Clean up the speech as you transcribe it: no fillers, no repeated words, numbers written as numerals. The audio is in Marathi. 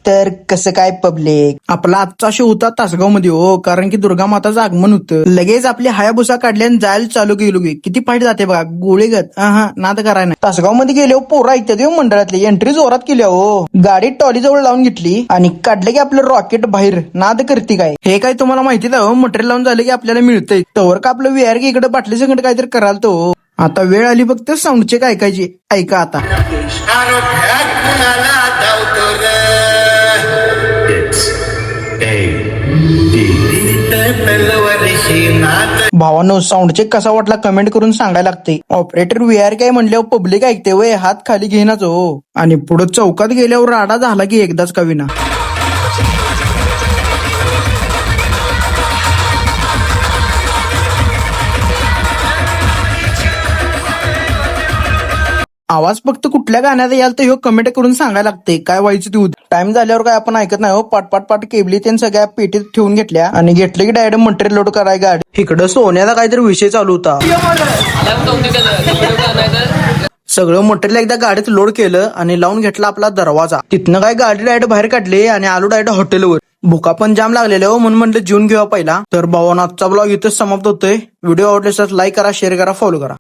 तर कसं काय पब्लिक, आपला आजचा शो होता तासगाव मध्ये हो, कारण की दुर्गा माताचं आगमन होतं. लगेच आपली हायाबुसा काढली आणि जायला चालू गेलो की किती फाईट जाते बघा, गोळीगत नाद कराय नाही. तासगाव मध्ये गेले पोरं ऐकतात हो मंडळातली, एंट्री जोरात केली हो. गाडी टॉली जवळ लावून घेतली आणि काढलं की आपलं रॉकेट बाहेर. नाद करते काय हे काय तुम्हाला माहितीच आहे हो, मटेरियल लावून झालं की आपल्याला मिळतंय. तवर का आपलं व्हीआर की इकडे बाटली संकट काहीतरी कराल तो. आता वेळ आली फक्त साऊंड चेक ऐकायची. ऐका आता. भावानो साऊंड चेक कसा वाटला कमेंट करून सांगायला लागते. ऑपरेटर व्हीआर काय म्हणल्यावर पब्लिक ऐकते वय, हात खाली घेईनाच हो. आणि पुढे चौकात गेल्यावर राडा झाला की एकदाच कवीना. आवाज फक्त कुठल्या गाण्यात याल तर ह्यो कमेंट करून सांगायला लागते. काय व्हायचं ते टाइम झाल्यावर काय आपण ऐकत नाही हो. पाट केबली त्यांनी सगळ्या पेटीत ठेवून घेतल्या आणि घेतलं की डायरेक्ट मटेरियल लोड कराय गाडी. इकडं सोन्याचा काहीतरी विषय चालू होता. सगळं मटेरियल एकदा गाडीत लोड केलं आणि लावून घेतला आपला दरवाजा. तिथनं काय गाडी डायरेक्ट बाहेर काढली आणि आलो डायरेक्ट हॉटेलवर. भुका पण जाम लागलेले हो, म्हणून म्हणलं जेवून घेऊया पहिला. तर भावांनो आजचा ब्लॉग इथेच समाप्त होतोय. व्हिडिओ आवडल्यास लाईक करा, शेअर करा, फॉलो करा.